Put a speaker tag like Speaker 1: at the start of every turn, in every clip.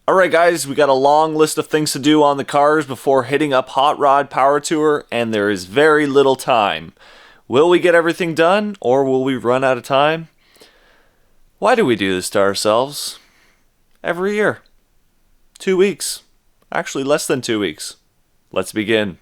Speaker 1: Alright guys, we got a long list of things to do on the cars before hitting up Hot Rod Power Tour, and there is very little time. Will we get everything done, or will we run out of time? Why do we do this to ourselves? Every year. 2 weeks. Actually, less than 2 weeks. Let's begin.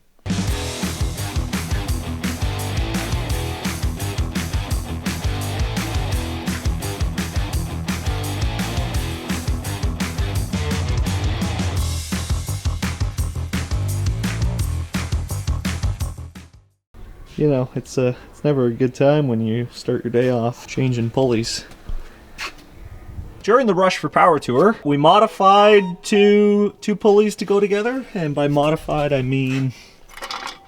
Speaker 2: You know, it's never a good time when you start your day off changing pulleys. During the rush for Power Tour, we modified two pulleys to go together, and by modified I mean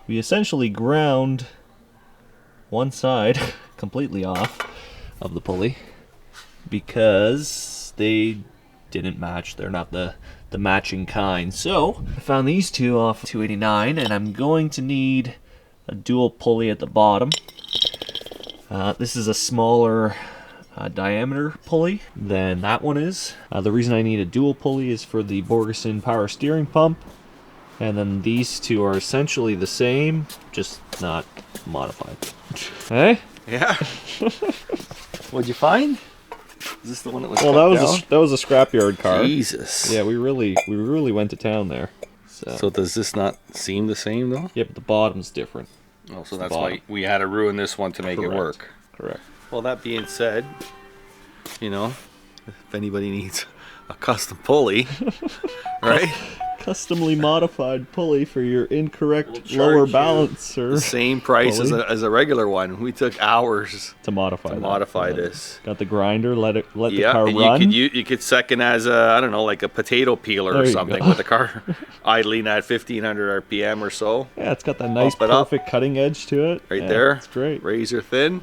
Speaker 2: we essentially ground one side completely off of the pulley because they didn't match. They're not the matching kind. So I found these two off 289, and I'm going to need a dual pulley at the bottom. This is a smaller diameter pulley than that one is. The reason I need a dual pulley is for the Borgeson power steering pump, and then these two are essentially the same, just not modified. Hey?
Speaker 3: Yeah. What'd you find? Is this the one that was?
Speaker 2: Well, that was a scrapyard car.
Speaker 3: Jesus.
Speaker 2: Yeah, we really went to town there.
Speaker 3: So does this not seem the same though?
Speaker 2: Yep, but the bottom's different.
Speaker 3: Oh, so that's why we had to ruin this one to make it work.
Speaker 2: Correct.
Speaker 3: Well, that being said, you know, if anybody needs a custom pulley, right?
Speaker 2: Customly modified pulley for your incorrect
Speaker 3: We'll
Speaker 2: lower
Speaker 3: charge
Speaker 2: balance or
Speaker 3: the same price
Speaker 2: pulley
Speaker 3: as a regular one. We took hours
Speaker 2: to modify
Speaker 3: this.
Speaker 2: Got the grinder, let the car
Speaker 3: and
Speaker 2: run.
Speaker 3: You could second as a, I don't know, like a potato peeler or something with the car idling at 1500 RPM or so.
Speaker 2: Yeah, it's got that nice perfect cutting edge to it.
Speaker 3: Right there.
Speaker 2: It's great.
Speaker 3: Razor thin.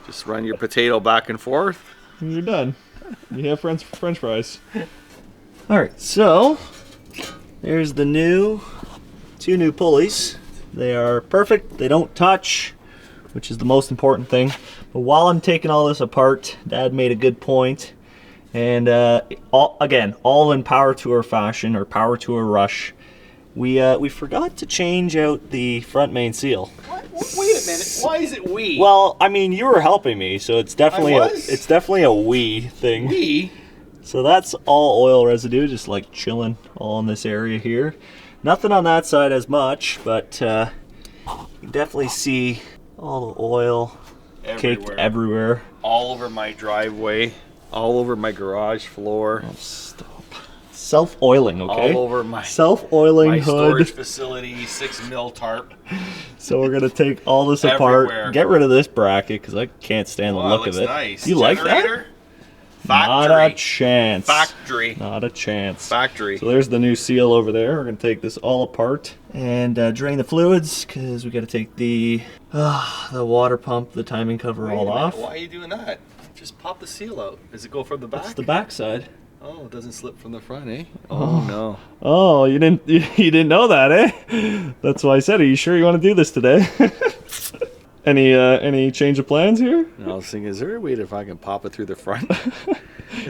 Speaker 3: Just run your potato back and forth.
Speaker 2: And you're done. You have French fries. Alright, so there's the two new pulleys. They are perfect. They don't touch, which is the most important thing. But while I'm taking all this apart, Dad made a good point. And all in Power Tour fashion, or Power Tour rush, we forgot to change out the front main seal.
Speaker 3: What? Wait a minute. Why is it we?
Speaker 2: Well, I mean, you were helping me, so it's definitely a we thing.
Speaker 3: We?
Speaker 2: So that's all oil residue, just like chilling all in this area here. Nothing on that side as much, but you can definitely see all the oil caked everywhere.
Speaker 3: All over my driveway, all over my garage floor.
Speaker 2: Oh, stop. Self-oiling, okay?
Speaker 3: All over my
Speaker 2: self-oiling hood.
Speaker 3: Storage facility, 6 mil tarp.
Speaker 2: So we're gonna take all this apart, get rid of this bracket because I can't stand the look of it.
Speaker 3: Nice.
Speaker 2: You like that?
Speaker 3: Factory.
Speaker 2: Not a chance.
Speaker 3: Factory.
Speaker 2: Not a chance.
Speaker 3: Factory.
Speaker 2: So there's the new seal over there. We're going to take this all apart and drain the fluids because we got to take the water pump, the timing cover all off.
Speaker 3: Why are you doing that? Just pop the seal out. Does it go from the back?
Speaker 2: It's the back side.
Speaker 3: Oh, it doesn't slip from the front, eh? Oh no.
Speaker 2: Oh, you didn't know that, eh? That's why I said, are you sure you want to do this today? Any change of plans here?
Speaker 3: No, I was thinking, is there a way that if I can pop it through the front?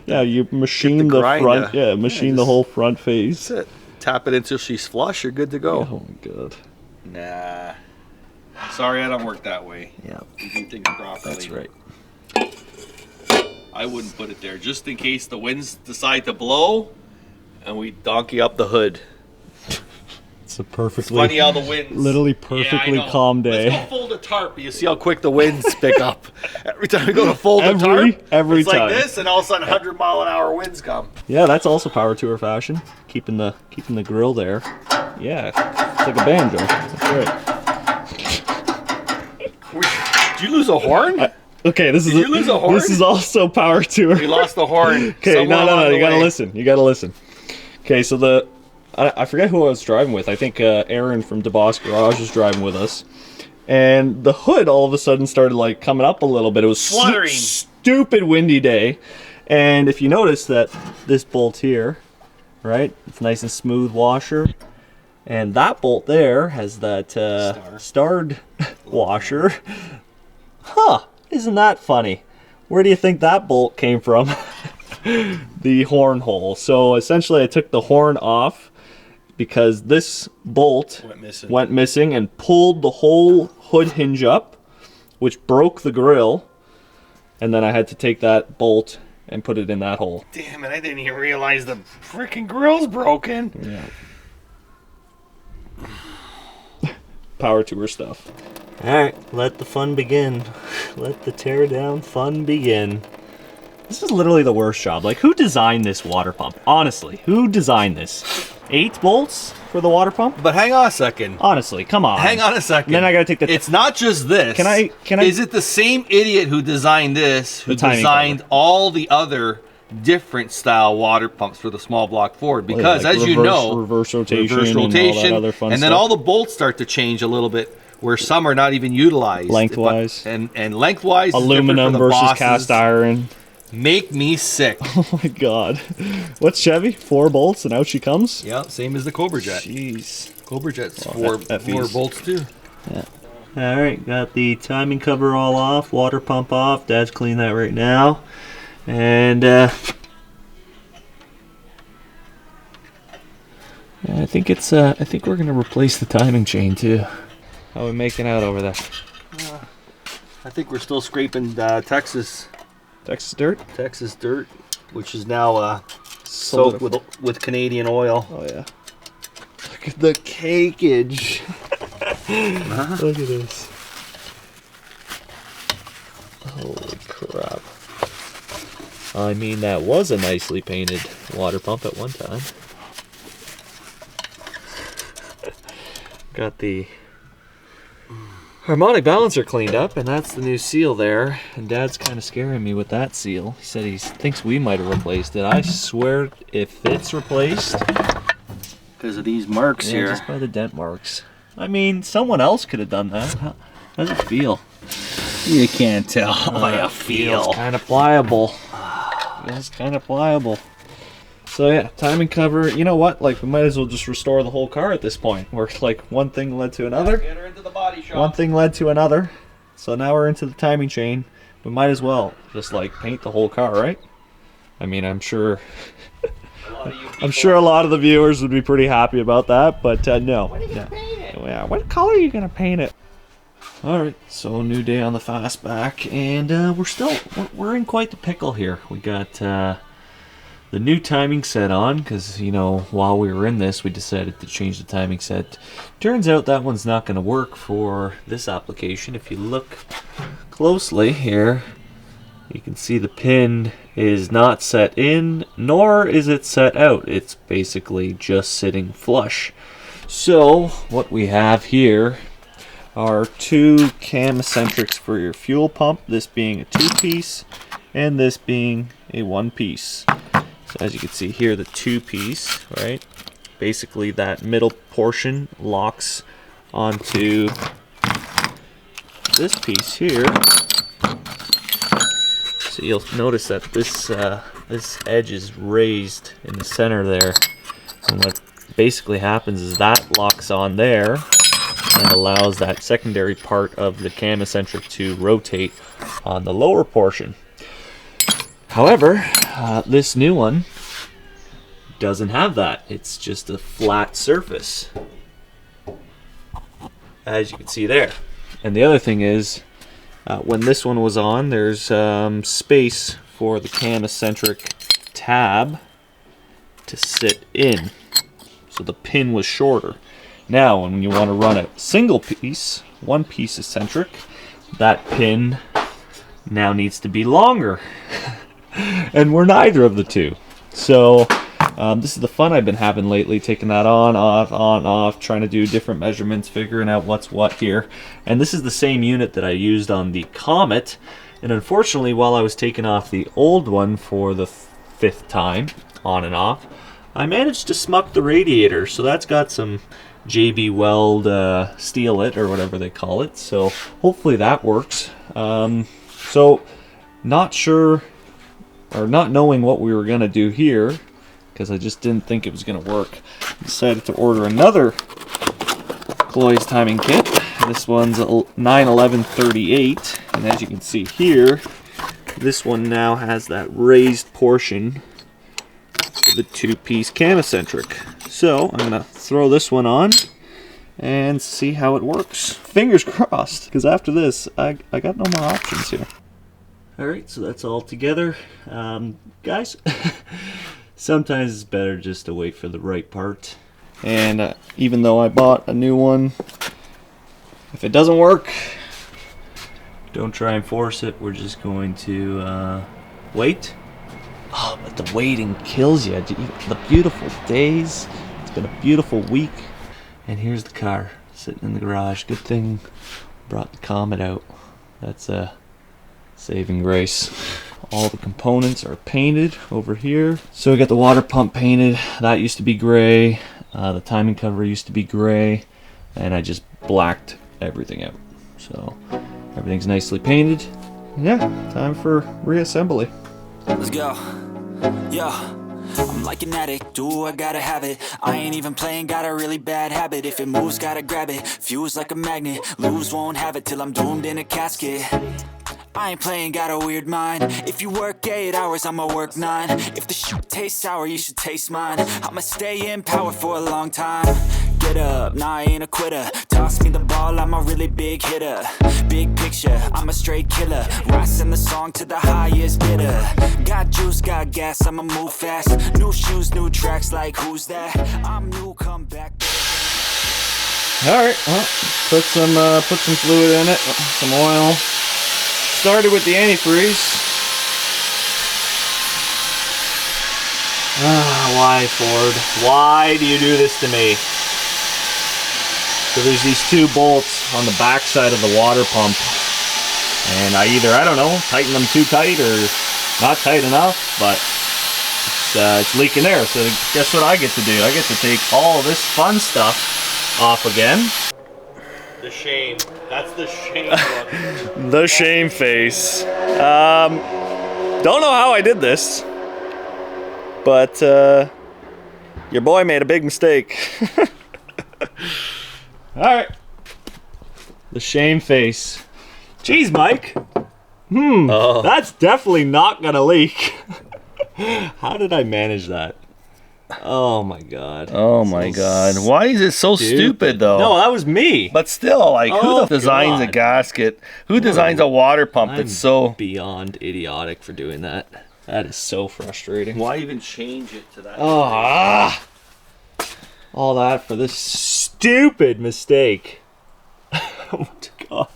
Speaker 2: Yeah, you machine the front. Yeah, machine the whole front face.
Speaker 3: That's it. Tap it until she's flush. You're good to go.
Speaker 2: Oh my god.
Speaker 3: Nah. Sorry, I don't work that way.
Speaker 2: Yeah.
Speaker 3: You do things properly.
Speaker 2: That's right.
Speaker 3: I wouldn't put it there just in case the winds decide to blow, and we donkey up the hood.
Speaker 2: It's a perfectly,
Speaker 3: it's funny how the winds,
Speaker 2: literally perfectly calm day.
Speaker 3: Let's go fold a tarp. You see how quick the winds pick up every time we go to fold a tarp.
Speaker 2: Every
Speaker 3: it's
Speaker 2: time.
Speaker 3: Like this, and all of a sudden 100-mile-an-hour winds come.
Speaker 2: Yeah, that's also Power Tour fashion. Keeping the grill there. Yeah, it's like a banjo. That's
Speaker 3: right. Did you lose a horn?
Speaker 2: Okay, this is also Power Tour.
Speaker 3: We lost the horn.
Speaker 2: Okay, no, you gotta listen. You gotta listen. Okay, so I forget who I was driving with. I think Aaron from DeBoss Garage was driving with us. And the hood all of a sudden started like coming up a little bit. It was
Speaker 3: fluttering.
Speaker 2: Stupid windy day. And if you notice that this bolt here, right? It's nice and smooth washer. And that bolt there has that starred washer. Huh, isn't that funny? Where do you think that bolt came from? the horn hole. So essentially I took the horn off because this bolt went missing and pulled the whole hood hinge up, which broke the grill. And then I had to take that bolt and put it in that hole.
Speaker 3: Damn it, I didn't even realize the freaking grill's broken.
Speaker 2: Yeah. Power tour stuff.
Speaker 1: Alright, let the fun begin. Let the tear down fun begin.
Speaker 2: This is literally the worst job. Like, who designed this water pump? Honestly, who designed this? 8 bolts for the water pump?
Speaker 3: But hang on a second.
Speaker 2: Honestly, come on.
Speaker 3: Hang on a second.
Speaker 2: And then I gotta take the...
Speaker 3: It's not just this.
Speaker 2: Can I...
Speaker 3: Is it the same idiot who designed this, who designed all the other different style water pumps for the small block Ford? Because
Speaker 2: like
Speaker 3: as you know,
Speaker 2: reverse rotation and all that other fun
Speaker 3: and then
Speaker 2: stuff.
Speaker 3: all the bolts start to change a little bit, where some are not even utilized.
Speaker 2: Lengthwise.
Speaker 3: And lengthwise.
Speaker 2: Aluminum versus cast iron.
Speaker 3: Make me sick.
Speaker 2: Oh my god. What's Chevy? 4 bolts and out she comes?
Speaker 3: Yeah, same as the Cobra Jet.
Speaker 2: Jeez.
Speaker 3: Cobra Jet's
Speaker 2: Well,
Speaker 3: four bolts too.
Speaker 2: Yeah. Alright, got the timing cover all off, water pump off. Dad's cleaning that right now. And I think we're gonna replace the timing chain too. How are we making out over there?
Speaker 3: I think we're still scraping Texas
Speaker 2: dirt?
Speaker 3: which is now soaked with Canadian oil.
Speaker 2: Oh yeah. Look at the cakeage. Look at this. Holy crap. I mean, that was a nicely painted water pump at one time. Got the harmonic balancer cleaned up, and that's the new seal there. And Dad's kind of scaring me with that seal. He said he thinks we might have replaced it. I swear if it's replaced...
Speaker 3: Because of these marks here.
Speaker 2: Just by the dent marks. I mean, someone else could have done that. How does it feel?
Speaker 3: You can't tell how I feel.
Speaker 2: It's kind of pliable. It's kind of pliable. So yeah, timing cover. You know what? Like, we might as well just restore the whole car at this point. Where like one thing led to another.
Speaker 3: Get her into the body shop.
Speaker 2: One thing led to another. So now we're into the timing chain. We might as well just like paint the whole car, right? I mean, I'm sure a lot of the viewers would be pretty happy about that, but no.
Speaker 3: What are you gonna paint it?
Speaker 2: Yeah, what color are you gonna paint it? All right, so new day on the fastback, and we're in quite the pickle here. We got the new timing set on because, you know, while we were in this, we decided to change the timing set. Turns out that one's not going to work for this application. If you look closely here, you can see the pin is not set in, nor is it set out. It's basically just sitting flush. So what we have here are 2 cam eccentrics for your fuel pump, this being a 2-piece and this being a 1-piece. So as you can see here, the 2-piece, right? Basically that middle portion locks onto this piece here. So you'll notice that this edge is raised in the center there. And what basically happens is that locks on there and allows that secondary part of the cam eccentric to rotate on the lower portion. However, this new one doesn't have that. It's just a flat surface, as you can see there. And the other thing is, when this one was on, there's space for the cam eccentric tab to sit in. So the pin was shorter. Now, when you want to run a single piece, 1-piece eccentric, that pin now needs to be longer. And we're neither of the two. So this is the fun I've been having lately, taking that on, off, trying to do different measurements, figuring out what's what here. And this is the same unit that I used on the Comet. And unfortunately, while I was taking off the old one for the 5th time, on and off, I managed to smuck the radiator. So that's got some JB Weld Steelite, or whatever they call it. So hopefully that works. So not sure, or not knowing what we were going to do here, because I just didn't think it was going to work, I decided to order another Cloy's timing kit. This one's a 91138, and as you can see here, This one now has that raised portion for the 2-piece cam-eccentric. So I'm gonna throw this one on and see how it works. Fingers crossed, because after this, I got no more options here. Alright, so that's all together. Guys, sometimes it's better just to wait for the right part. And even though I bought a new one, if it doesn't work, don't try and force it. We're just going to wait. Oh, but the waiting kills you. The beautiful days. It's been a beautiful week. And here's the car sitting in the garage. Good thing brought the Comet out. That's a saving grace. All the components are painted over here. So we got the water pump painted. That used to be gray. The timing cover used to be gray. And I just blacked everything out. So everything's nicely painted. Yeah, time for reassembly.
Speaker 4: Let's go. Yo, I'm like an addict, do I gotta have it. I ain't even playing, got a really bad habit. If it moves, gotta grab it, fuse like a magnet. Lose, won't have it till I'm doomed in a casket. I ain't playing, got a weird mind. If you work 8 hours, I'ma work 9. If the shit tastes sour, you should taste mine. I'ma stay in power for a long time. Get up, nah, I ain't a quitter. Toss me the ball, I'm a really big hitter. Big picture, I'm a straight killer. Rising the song to the highest bidder. Got juice, got gas, I'ma move fast. New shoes, new tracks, like who's that? I'm new, come back.
Speaker 2: Alright, well, put some fluid in it, some oil. Started with the antifreeze. Why, Ford? Why do you do this to me? So there's these 2 bolts on the back side of the water pump. And I don't know, tighten them too tight or not tight enough, but it's leaking air. So guess what I get to do? I get to take all this fun stuff off again. The shame. That's the shame look.
Speaker 1: The shame face. Don't know how I did this, but your boy made a big mistake.
Speaker 2: Alright. The shame face. Jeez, Mike. That's definitely not gonna leak. How did I manage that? Oh my god.
Speaker 3: Oh my god. Why is it so stupid though?
Speaker 2: No, that was me.
Speaker 3: But still, like,
Speaker 2: Oh,
Speaker 3: who designs a
Speaker 2: God.
Speaker 3: gasket? Who designs a water pump
Speaker 2: I'm
Speaker 3: that's so...
Speaker 2: beyond idiotic for doing that. That is so frustrating.
Speaker 3: Why even change it to that?
Speaker 2: Oh, all that for this stupid mistake. Oh my god.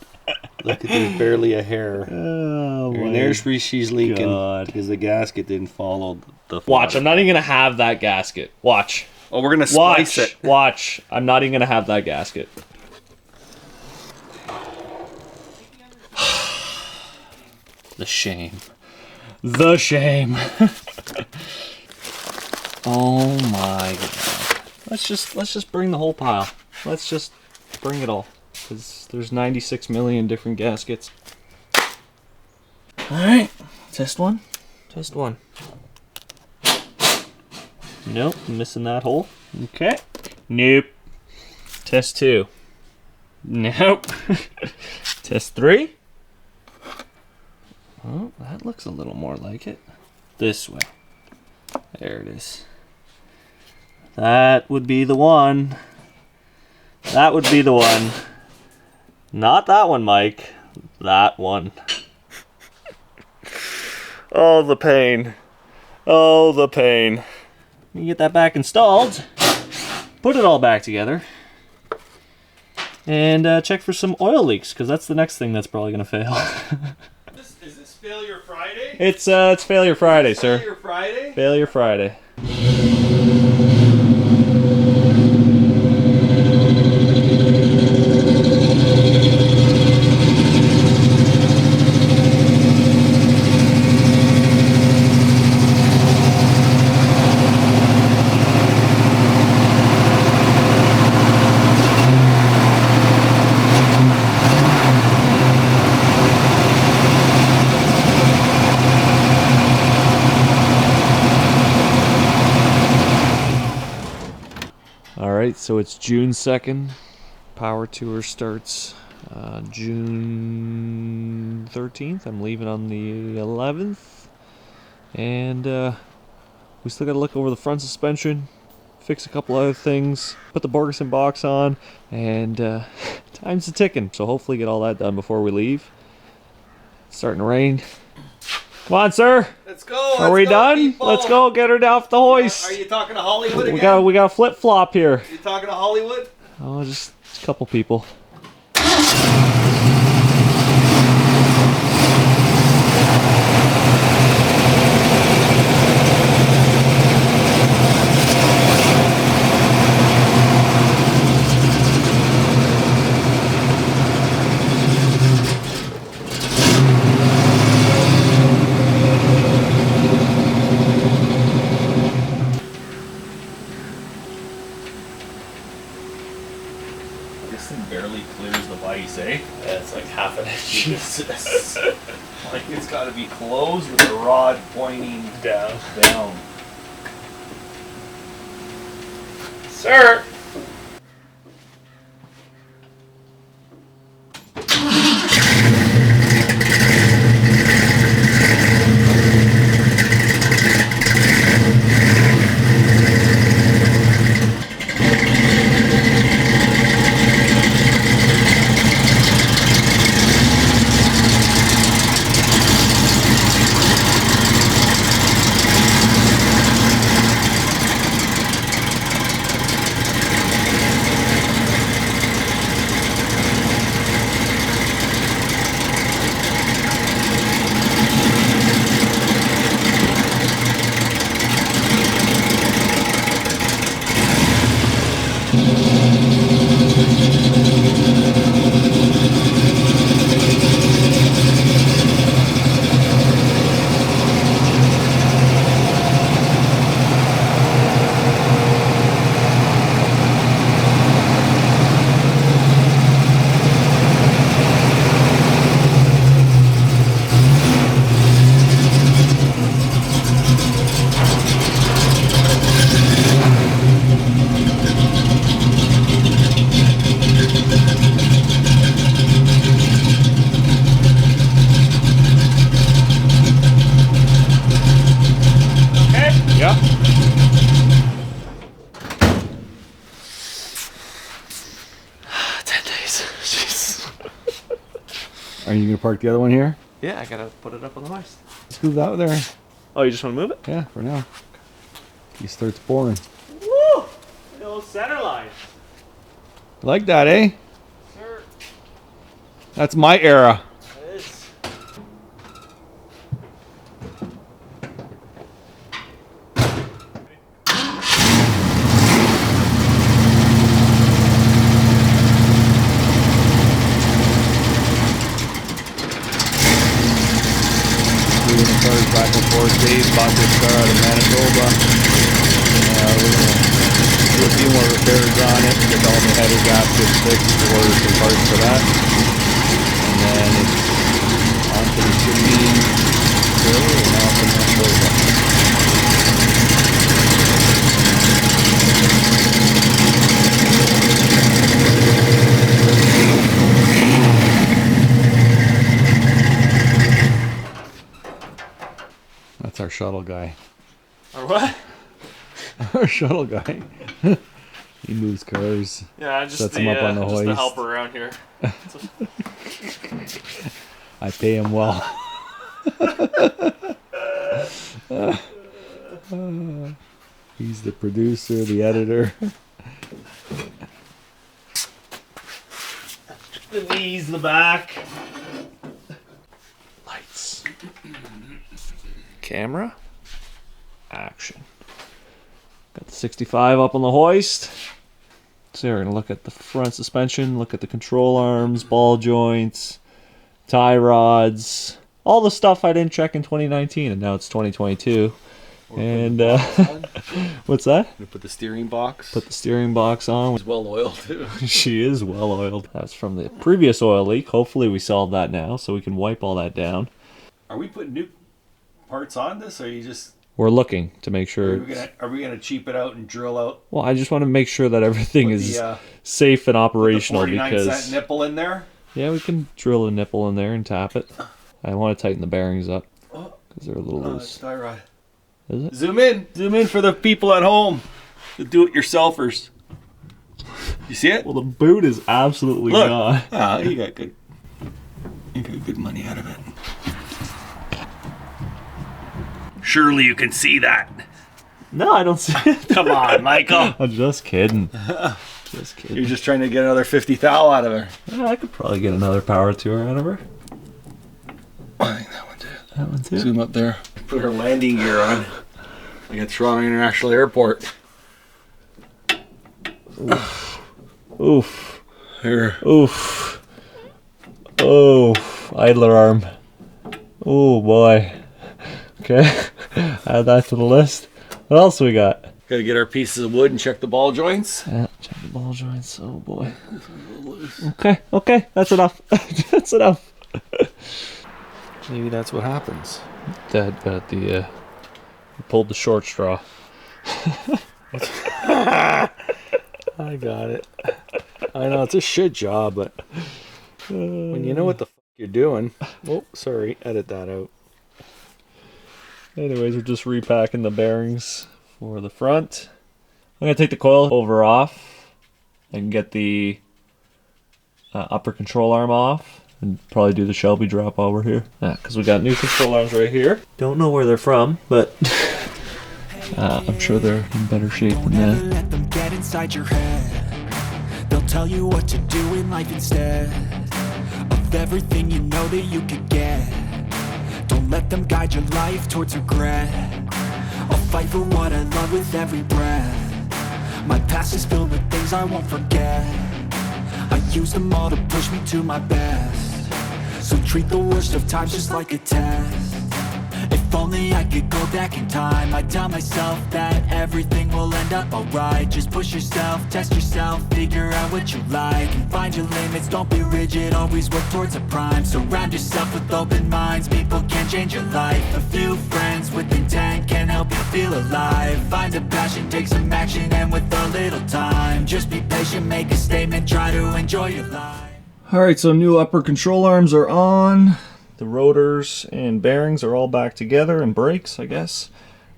Speaker 3: Look, there's barely a hair.
Speaker 2: Oh
Speaker 3: And there's where she's leaking
Speaker 2: God.
Speaker 3: because the gasket didn't follow the
Speaker 2: Watch, I'm not even gonna have that gasket. Watch.
Speaker 3: Oh, we're gonna splice it.
Speaker 2: Watch. I'm not even gonna have that gasket. The shame. The shame. Oh my god. Let's just bring the whole pile. Let's just bring it all. Because there's 96 million different gaskets. Alright. Test one. Test one. Nope, I'm missing that hole. Okay. Nope. Test 2. Nope. Test 3. Oh, that looks a little more like it. This way. There it is. That would be the one. That would be the one. Not that one, Mike. That one.
Speaker 1: Oh, the pain. Oh, the pain.
Speaker 2: You get that back installed. Put it all back together. And check for some oil leaks, because that's the next thing that's probably going to fail.
Speaker 3: Is this Failure Friday?
Speaker 2: It's Failure Friday, sir.
Speaker 3: Failure Friday?
Speaker 2: Failure Friday. Alright, so it's June 2nd. Power Tour starts June 13th. I'm leaving on the 11th. And we still got to look over the front suspension, fix a couple other things, put the Borgeson box on, and time's a ticking. So hopefully get all that done before we leave. It's starting to rain. Come on, sir.
Speaker 3: Let's go.
Speaker 2: Are we done?
Speaker 3: People.
Speaker 2: Let's go. Get her down off the hoist.
Speaker 3: Are you talking to Hollywood again?
Speaker 2: We got a flip flop here.
Speaker 3: You talking to Hollywood?
Speaker 2: Oh, just a couple people.
Speaker 1: This thing barely clears the vise, eh?
Speaker 2: Yeah, it's like half an inch.
Speaker 1: Jesus. Like it's got to be closed with the rod pointing
Speaker 2: Down.
Speaker 1: down.
Speaker 2: Sir! Yeah.
Speaker 5: Are you gonna park the other one here?
Speaker 2: Yeah, I gotta put it up on the hoist.
Speaker 5: Let's move out there.
Speaker 2: Oh, you just want to move it?
Speaker 5: Yeah, for now. He starts boring.
Speaker 2: Woo! Little center line.
Speaker 5: Like that, eh?
Speaker 2: Sir,
Speaker 5: That's my era.
Speaker 2: it is.
Speaker 5: Moving the cars back and forth. Dave bought this car out of Manitoba. We're gonna do a few more repairs on it. Get all the header gaskets fixed. Order some parts for that. And then it's on to the Chimney Hill and off to Manitoba. That's our shuttle guy.
Speaker 2: Or what?
Speaker 5: Our shuttle guy. He moves cars.
Speaker 2: Yeah, just
Speaker 5: Sets him up on the
Speaker 2: just the
Speaker 5: hoist.
Speaker 2: helper around here.
Speaker 5: I pay him well. He's the producer, the editor.
Speaker 2: The knees, the back. Lights. Camera. Action. Got the 65 up on the hoist. So we're gonna look at the front suspension, look at the control arms, ball joints, tie rods, all the stuff I didn't check in 2019, and now it's 2022. And what's that?
Speaker 5: We put the steering box.
Speaker 2: Put the steering box on.
Speaker 5: It's well oiled too.
Speaker 2: She is well oiled. That's from the previous oil leak. Hopefully we solved that now, so we can wipe all that down.
Speaker 6: Are we putting new parts on this, or are you just?
Speaker 2: We're looking to make sure.
Speaker 6: Are we gonna cheap it out and drill out?
Speaker 2: Well, I just want to make sure that everything
Speaker 6: Put
Speaker 2: is
Speaker 6: the,
Speaker 2: safe and
Speaker 6: the
Speaker 2: operational
Speaker 6: 49
Speaker 2: because
Speaker 6: cent nipple in there?
Speaker 2: Yeah, we can drill a nipple in there and tap it. I want to tighten the bearings up because they're a little loose.
Speaker 3: Tie rod.
Speaker 2: Is it?
Speaker 3: Zoom in for the people at home, the do-it-yourselfers. You see it?
Speaker 2: Well, the boot is absolutely
Speaker 3: Look.
Speaker 2: gone.
Speaker 3: Ah, you got good money out of it. Surely you can see that.
Speaker 2: No, I don't see it.
Speaker 3: Come on, Michael.
Speaker 2: I'm just kidding. Just kidding.
Speaker 3: You're just trying to get another 50 thou out of her.
Speaker 2: Yeah, I could probably get another power tour out of her.
Speaker 3: I think that one too.
Speaker 2: That one too.
Speaker 3: Zoom up there. Put her landing gear on. Like at Toronto International Airport.
Speaker 2: Oof.
Speaker 3: Here.
Speaker 2: Oof. Oh, idler arm. Oh boy. Okay, add that to the list. What else we got?
Speaker 3: Gotta get our pieces of wood and check the ball joints.
Speaker 2: Yeah, check the ball joints. Oh boy. Okay, that's enough. That's enough.
Speaker 3: Maybe that's what happens.
Speaker 2: Dad got the pulled the short straw.
Speaker 5: I got it. I know it's a shit job, but when you know what the fuck you're doing. Oh, sorry, edit that out.
Speaker 2: Anyways, we're just repacking the bearings for the front. I'm gonna take the coil over off and get the upper control arm off, and probably do the Shelby drop while we're here. Yeah, because we got new control arms right here. Don't know where they're from, but I'm sure they're in better shape than
Speaker 4: Don't ever
Speaker 2: that.
Speaker 4: let them get inside your head. They'll tell you what to do in life instead of everything you know that you could get. Don't let them guide your life towards regret. I'll fight for what I love with every breath. My past is filled with things I won't forget. I use them all to push me to my best. So treat the worst of times just like a test. If only I could go back in time, I'd tell myself that everything will end up alright. Just push yourself, test yourself, figure out what you like, and find your limits, don't be rigid, always work towards a prime. Surround yourself with open minds, people can change your life. A few friends with intent can help you feel alive. Find a passion, take some action, and with a little time, just be patient, make a statement, try to enjoy your life.
Speaker 2: Alright, so new upper control arms are on. The rotors and bearings are all back together, and brakes, I guess.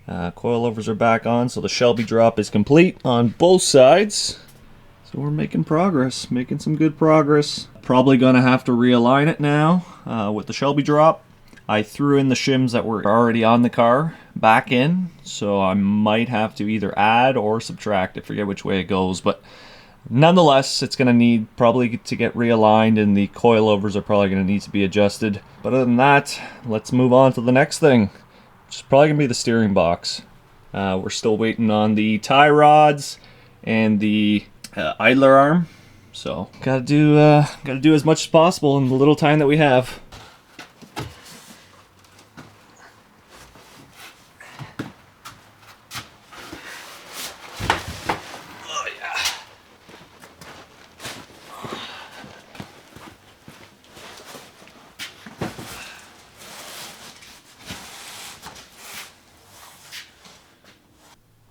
Speaker 2: Coilovers are back on, so the Shelby drop is complete on both sides. So we're making progress, making some good progress. Probably gonna have to realign it now with the Shelby drop. I threw in the shims that were already on the car back in, so I might have to either add or subtract. I forget which way it goes, but nonetheless, it's going to need probably to get realigned, and the coilovers are probably going to need to be adjusted. But other than that, let's move on to the next thing, which is probably going to be the steering box. We're still waiting on the tie rods and the idler arm. So gotta do as much as possible in the little time that we have.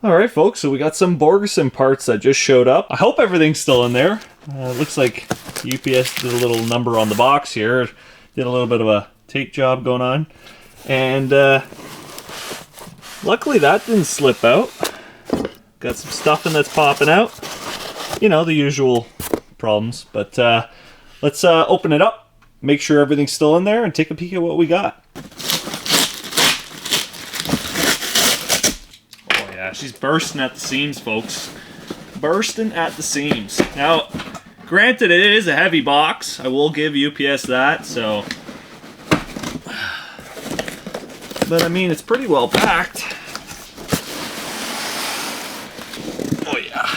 Speaker 2: Alright folks, so we got some Borgeson parts that just showed up. I hope everything's still in there. It looks like UPS did a little number on the box here. Did a little bit of a tape job going on. And luckily that didn't slip out. Got some stuffing that's popping out. You know, the usual problems. But let's open it up, make sure everything's still in there, and take a peek at what we got. She's bursting at the seams, folks. Bursting at the seams. Now, granted, it is a heavy box. I will give UPS that, so. But I mean, it's pretty well packed. Oh, yeah.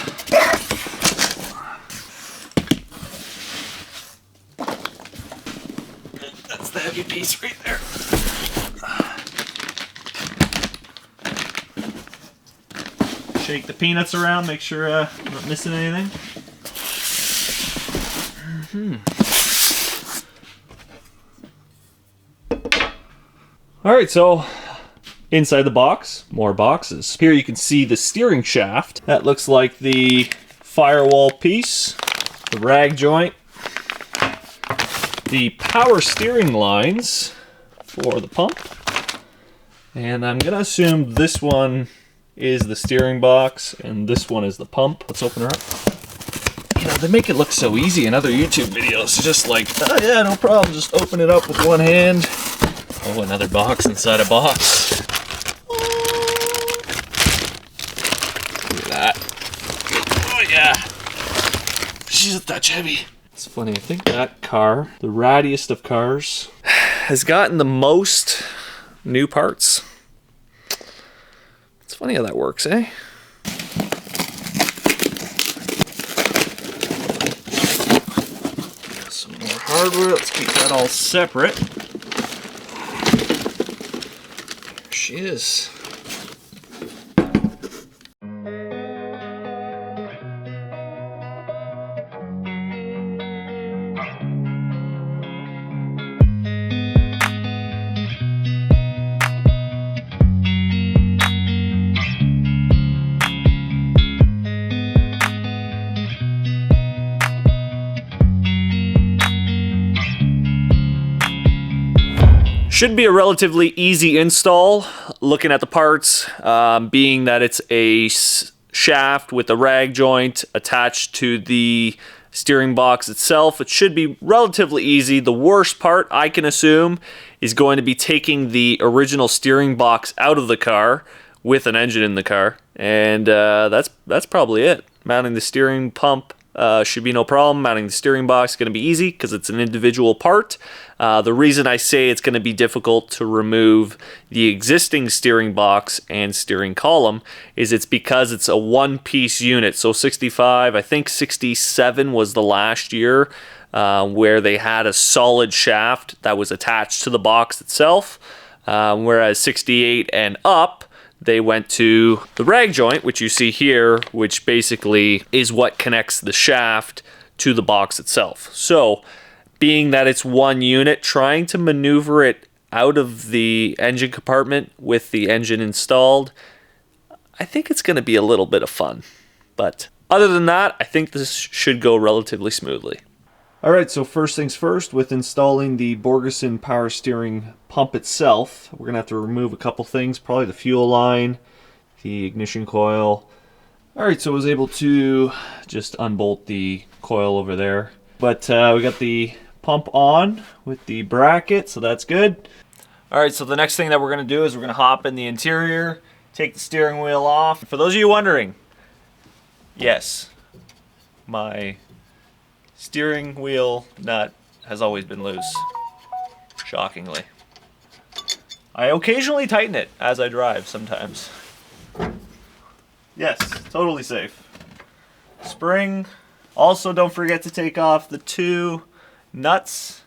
Speaker 2: That's the heavy piece right there. Shake the peanuts around, make sure I'm not missing anything. Alright, so inside the box, more boxes. Here you can see the steering shaft. That looks like the firewall piece, the rag joint, the power steering lines for the pump. And I'm gonna assume this one is the steering box and this one is the pump. Let's open her up. You know, they make it look so easy in other YouTube videos. Just like, oh yeah, no problem, just open it up with one hand. Oh, another box inside a box. Look at that. Oh yeah. She's a touch heavy. It's funny, I think that car, the rattiest of cars,
Speaker 1: has gotten the most new parts. It's funny how that works, eh?
Speaker 2: some more hardware. Let's keep that all separate. There she is.
Speaker 1: Should be a relatively easy install, looking at the parts, being that it's a shaft with a rag joint attached to the steering box itself. It should be relatively easy. The worst part, I can assume, is going to be taking the original steering box out of the car with an engine in the car, and that's probably it. Mounting the steering pump should be no problem. Mounting the steering box is going to be easy because it's an individual part. The reason I say it's going to be difficult to remove the existing steering box and steering column is it's because it's a one-piece unit. So 65, I think 67 was the last year where they had a solid shaft that was attached to the box itself, whereas 68 and up, they went to the rag joint, which you see here, which basically is what connects the shaft to the box itself. So, being that it's one unit, trying to maneuver it out of the engine compartment with the engine installed, I think it's going to be a little bit of fun. But other than that, I think this should go relatively smoothly.
Speaker 2: Alright, so first things first, with installing the Borgeson power steering pump itself, we're going to have to remove a couple things, probably the fuel line, the ignition coil. Alright, so I was able to just unbolt the coil over there. But we got the pump on with the bracket, so that's good.
Speaker 1: Alright, so the next thing that we're going to do is we're going to hop in the interior, take the steering wheel off. For those of you wondering, yes, my steering wheel nut has always been loose, shockingly. I occasionally tighten it as I drive sometimes. Yes, totally safe. Spring. Also, don't forget to take off the two nuts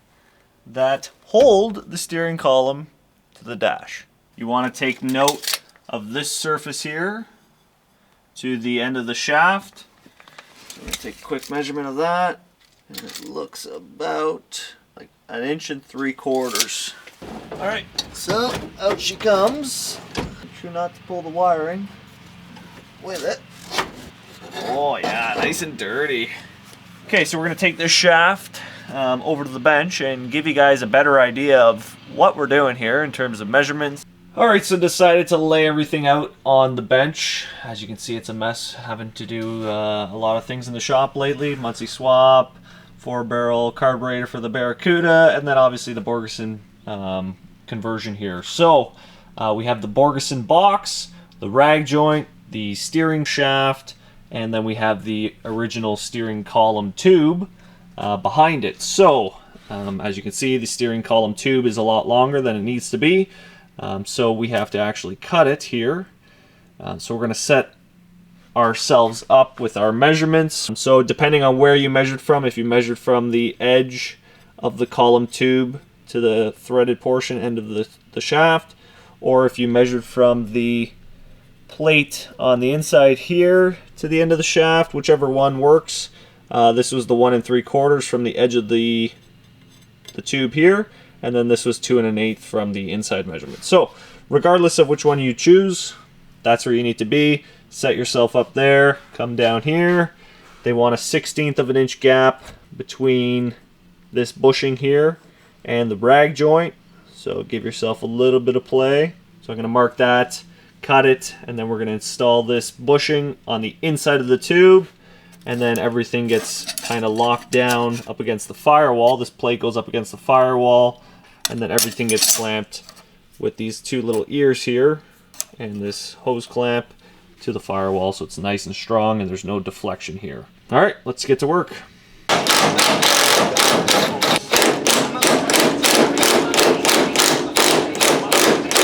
Speaker 1: that hold the steering column to the dash. You want to take note of this surface here to the end of the shaft. So I'm going to take a quick measurement of that. And it looks about like 1 3/4 inches. Alright, so out she comes. Make sure not to pull the wiring with it. Oh yeah, nice and dirty. Okay, so we're going to take this shaft over to the bench and give you guys a better idea of what we're doing here in terms of measurements. Alright, so decided to lay everything out on the bench. As you can see, it's a mess, having to do a lot of things in the shop lately. Muncie swap, 4-barrel carburetor for the Barracuda, and then obviously the Borgeson conversion here. So we have the Borgeson box, the rag joint, the steering shaft, and then we have the original steering column tube behind it. So as you can see, the steering column tube is a lot longer than it needs to be, so we have to actually cut it here. So we're going to set ourselves up with our measurements. So depending on where you measured from, if you measured from the edge of the column tube to the threaded portion end of the shaft, or if you measured from the plate on the inside here to the end of the shaft, whichever one works. This was the 1 3/4 from the edge of the tube here, and then this was 2 1/8 from the inside measurement. So regardless of which one you choose, that's where you need to be. Set yourself up there, come down here. They want a 1/16 of an inch gap between
Speaker 2: this bushing here and the rag joint. So give yourself a little bit of play. So I'm going to mark that, cut it, and then we're going to install this bushing on the inside of the tube. And then everything gets kind of locked down up against the firewall. This plate goes up against the firewall, and then everything gets clamped with these two little ears here and this hose clamp to the firewall, so it's nice and strong and there's no deflection here. All right, let's get to work.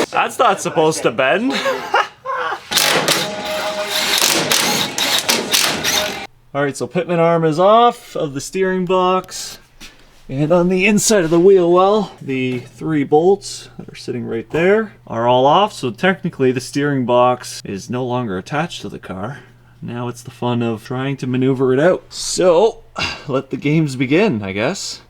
Speaker 2: That's not supposed to bend. All right, so pitman arm is off of the steering box. And on the inside of the wheel well, the 3 bolts that are sitting right there are all off. So technically the steering box is no longer attached to the car. Now it's the fun of trying to maneuver it out. So let the games begin, I guess.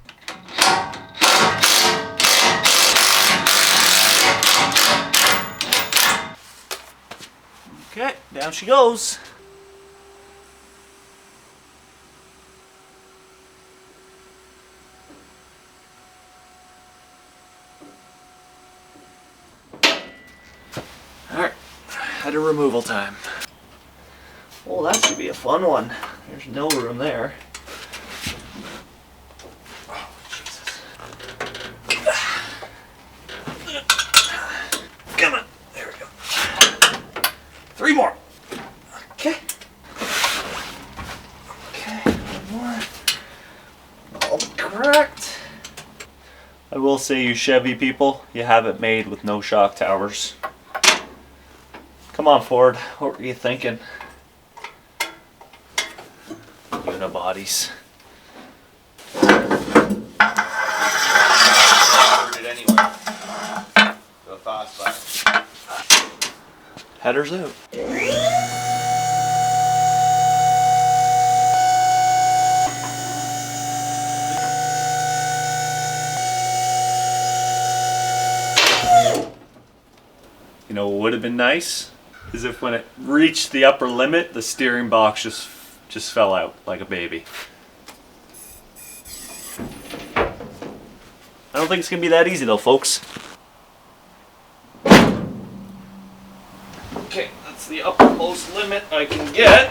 Speaker 2: Okay, down she goes. Alright, header removal time. Well, that should be a fun one. There's no room there. Oh, Jesus. Come on. There we go. 3 more. Okay. Okay, 1 more. All correct. I will say, you Chevy people, you have it made with no shock towers. Come on, Ford. What were you thinking? Unibodies.
Speaker 3: Ordered it anyway. Go fast, bud.
Speaker 2: Headers out. You know what would have been nice? Is if when it reached the upper limit, the steering box just fell out like a baby. I don't think it's gonna be that easy though, folks. Okay, that's the uppermost limit I can get.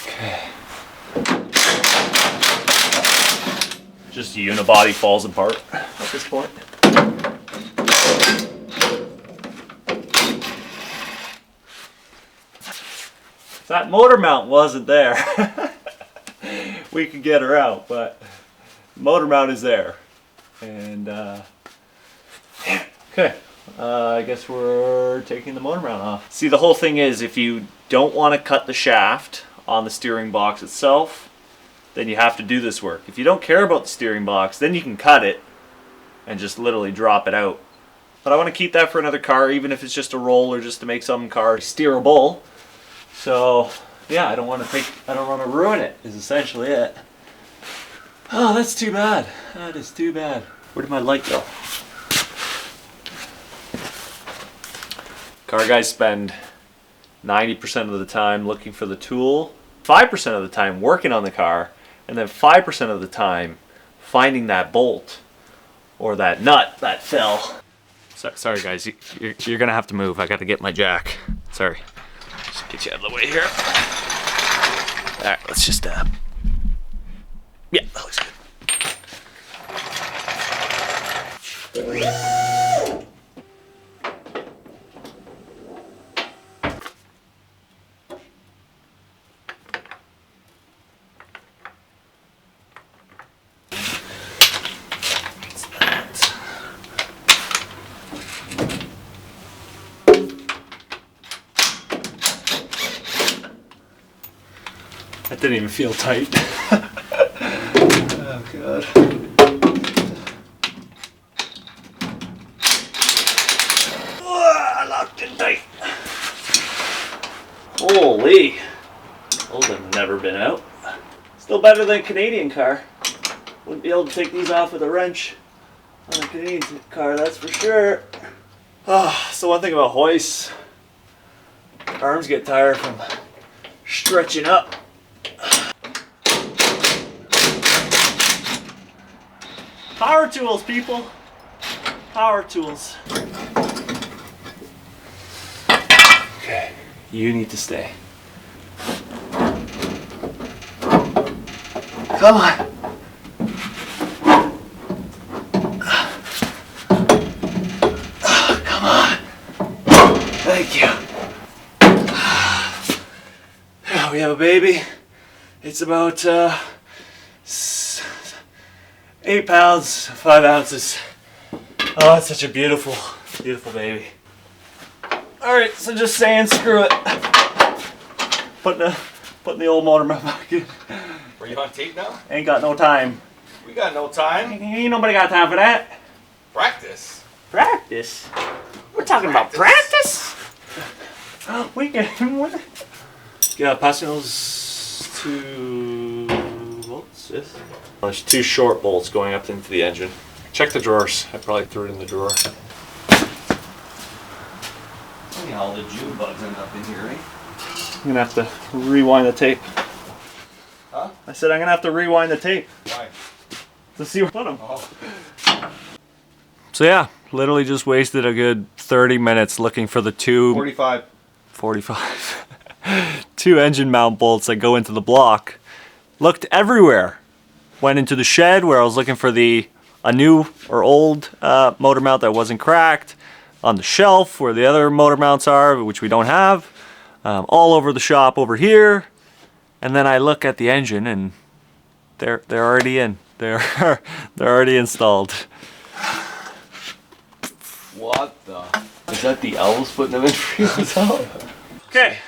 Speaker 2: Okay. Just the unibody falls apart at this point. If that motor mount wasn't there, we could get her out, but motor mount is there. And okay, I guess we're taking the motor mount off. See, the whole thing is, if you don't want to cut the shaft on the steering box itself, then you have to do this work. If you don't care about the steering box, then you can cut it and just literally drop it out. But I want to keep that for another car, even if it's just a roll or just to make some car steerable. So yeah, I don't want to ruin it, is essentially it. Oh, that's too bad. That is too bad. Where did my light go? Car guys spend 90% of the time looking for the tool, 5% of the time working on the car, and then 5% of the time finding that bolt or that nut that fell. Sorry guys, you're gonna have to move. I got to get my jack. Sorry. Just get you out of the way here. Alright, let's just yeah, that looks good. That didn't even feel tight. Oh god. Locked in tight. Holy. Those have never been out. Still better than a Canadian car. Wouldn't be able to take these off with a wrench on a Canadian car, that's for sure. So one thing about hoists, arms get tired from stretching up
Speaker 1: Power tools, people. Power tools. Okay, you need to stay. Come on. Come on. Thank you. We have a baby. It's about 8 pounds, 5 ounces. Oh, it's such a beautiful, beautiful baby. Alright, so just saying screw it. Putting the old motor mount back in.
Speaker 3: Are you on tape now?
Speaker 1: Ain't got no time.
Speaker 3: We got no time.
Speaker 1: Ain't nobody got time for that.
Speaker 3: Practice.
Speaker 1: Practice? We're talking about practice? We can. Yeah, passing those 2 bolts. Yes. There's 2 short bolts going up into the engine. Check the drawers. I probably threw it in the drawer.
Speaker 2: Funny how all the June bugs end up in here, right?
Speaker 1: I'm gonna have to rewind the tape.
Speaker 3: Huh?
Speaker 1: I said I'm gonna have to rewind the tape
Speaker 3: Why?
Speaker 1: to see where to put them.
Speaker 3: Oh.
Speaker 1: So yeah, literally just wasted a good 30 minutes looking for the
Speaker 3: 45.
Speaker 1: 45 2 engine mount bolts that go into the block. Looked everywhere. Went into the shed where I was looking for a new or old motor mount that wasn't cracked. On the shelf where the other motor mounts are, which we don't have. All over the shop over here. And then I look at the engine and they're already in. They're already installed.
Speaker 3: What the?
Speaker 1: Is that the elves putting them in for yourself? Okay.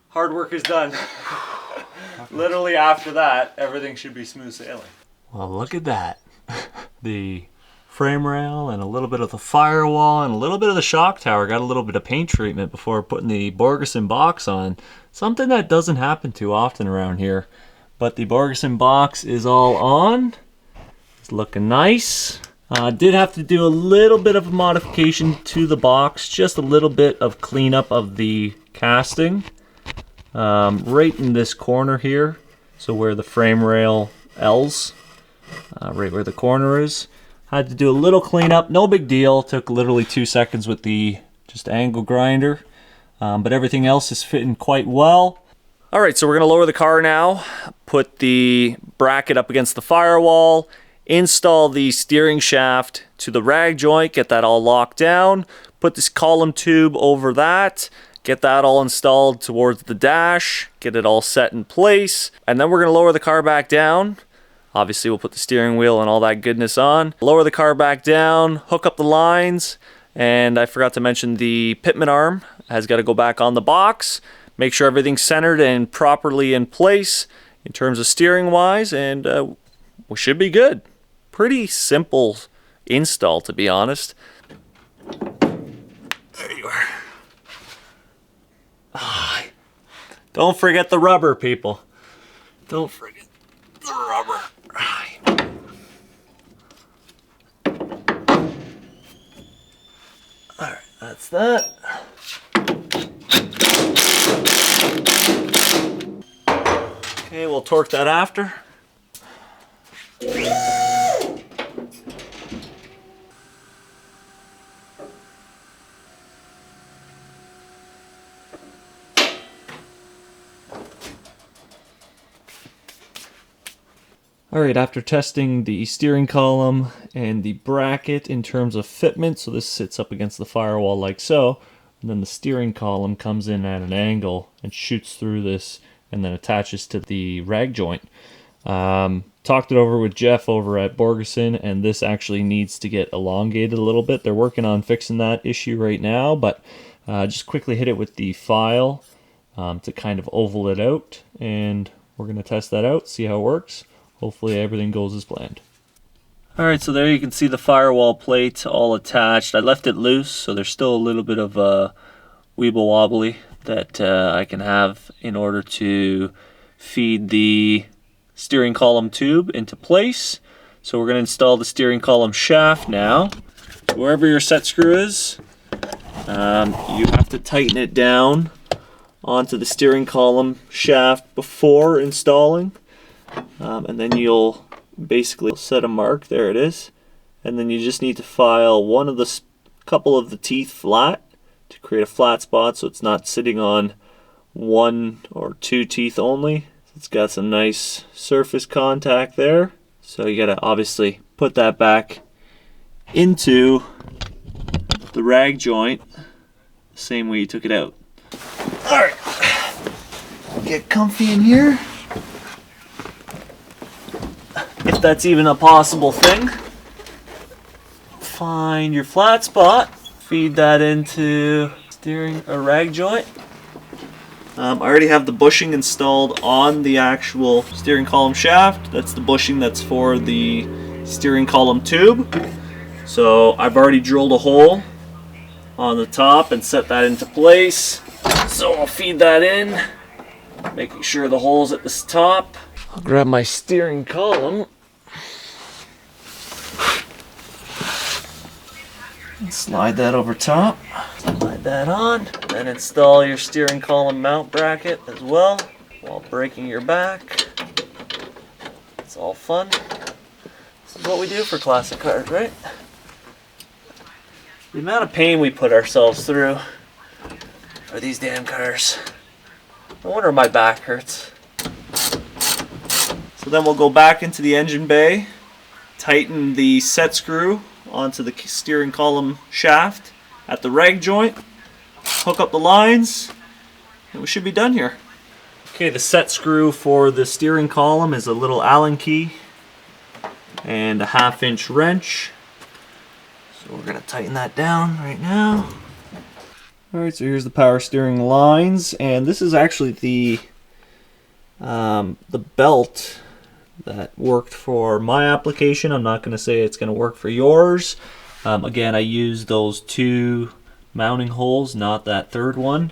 Speaker 1: Hard work is done. Literally after that, everything should be smooth sailing. Well, look at that. The frame rail and a little bit of the firewall and a little bit of the shock tower got a little bit of paint treatment before putting the Borgeson box on. Something that doesn't happen too often around here. But the Borgeson box is all on. It's looking nice. Did have to do a little bit of a modification to the box, just a little bit of cleanup of the casting. Right in this corner here, so where the frame rail L's, right where the corner is. Had to do a little cleanup, no big deal, took literally 2 seconds with the just angle grinder, but everything else is fitting quite well. Alright, so we're going to lower the car now, put the bracket up against the firewall, install the steering shaft to the rag joint, get that all locked down, put this column tube over that, get that all installed towards the dash, get it all set in place, and then we're going to lower the car back down. Obviously we'll put the steering wheel and all that goodness on, lower the car back down, hook up the lines, and I forgot to mention the pitman arm has got to go back on the box, make sure everything's centered and properly in place in terms of steering wise, and we should be good. Pretty simple install, to be honest. There you are. Don't forget the rubber, people. Don't forget the rubber. Alright, that's that. Okay, we'll torque that after. Alright, after testing the steering column and the bracket in terms of fitment, so this sits up against the firewall like so, and then the steering column comes in at an angle and shoots through this and then attaches to the rag joint. Talked it over with Jeff over at Borgeson, and this actually needs to get elongated a little bit. They're working on fixing that issue right now, but just quickly hit it with the file to kind of oval it out, and we're going to test that out, see how it works. Hopefully everything goes as planned. Alright, so there you can see the firewall plate all attached. I left it loose, so there's still a little bit of weeble wobbly that I can have in order to feed the steering column tube into place. So we're going to install the steering column shaft now. Wherever your set screw is, you have to tighten it down
Speaker 2: onto the steering column shaft before installing. And then you'll basically set a mark. There it is. And then you just need to file one of the couple of the teeth flat to create a flat spot so it's not sitting on one or two teeth only. It's got some nice surface contact there. So you gotta obviously put that back into the rag joint the same way you took it out. Alright, get comfy in here. If that's even a possible thing. Find your flat spot, feed that into a rag joint. I already have the bushing installed on the actual steering column shaft. That's the bushing that's for the steering column tube. So I've already drilled a hole on the top and set that into place. So I'll feed that in, making sure the hole's at the top. I'll grab my steering column and slide that over top. Slide that on, then install your steering column mount bracket as well while breaking your back. It's all fun. This is what we do for classic cars, right? The amount of pain we put ourselves through for these damn cars. No wonder my back hurts. So then we'll go back into the engine bay, tighten the set screw onto the steering column shaft at the rag joint, hook up the lines, and we should be done here. Okay, the set screw for the steering column is a little Allen key and a 1/2 inch wrench. So we're gonna tighten that down right now. Alright, so here's the power steering lines, and this is actually the belt that worked for my application. I'm not going to say it's going to work for yours. Again, I used those 2 mounting holes, not that third one.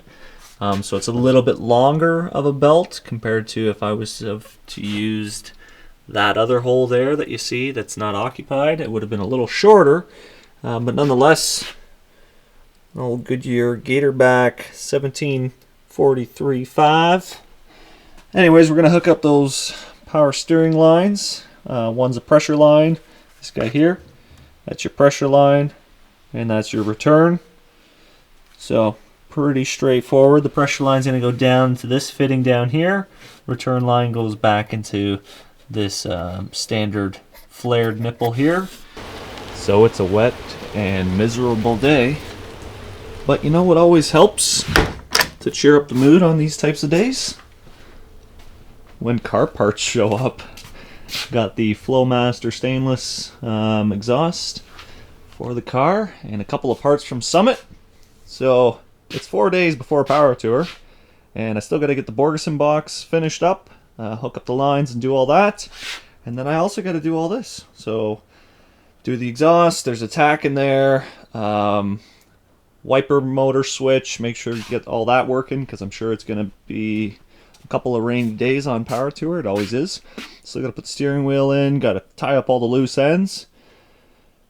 Speaker 2: So it's a little bit longer of a belt compared to if I was to used that other hole there that you see that's not occupied. It would have been a little shorter, but nonetheless, old Goodyear Gatorback 1743.5. Anyways, we're going to hook up those power steering lines. One's a pressure line, this guy here. That's your pressure line, and that's your return. So pretty straightforward. The pressure line's going to go down to this fitting down here. Return line goes back into this standard flared nipple here. So it's a wet and miserable day. But you know what always helps to cheer up the mood on these types of days? When car parts show up. Got the Flowmaster stainless exhaust for the car and a couple of parts from Summit. So it's 4 days before Power Tour, and I still got to get the Borgeson box finished up, hook up the lines and do all that, and then I also got to do all this. So do the exhaust, there's a tack in there, wiper motor switch, make sure you get all that working because I'm sure it's going to be a couple of rainy days on Power Tour. It always is. Still got to put the steering wheel in, got to tie up all the loose ends.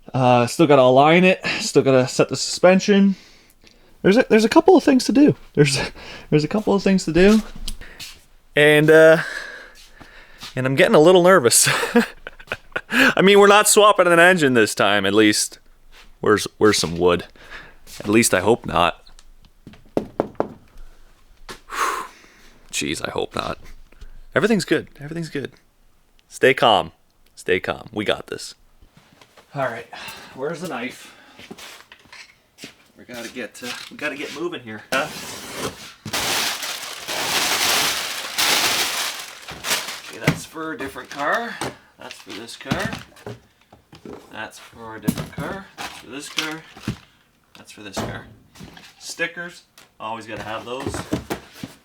Speaker 2: Still got to align it, still got to set the suspension. There's a couple of things to do. There's a couple of things to do. And I'm getting a little nervous. I mean, we're not swapping an engine this time, at least. Where's some wood? At least I hope not. Jeez, I hope not. Everything's good. Everything's good. Stay calm. Stay calm. We got this. All right. Where's the knife? We gotta get moving here. Okay, that's for a different car. That's for this car. That's for a different car. That's for this car. That's for this car. Stickers. Always gotta have those.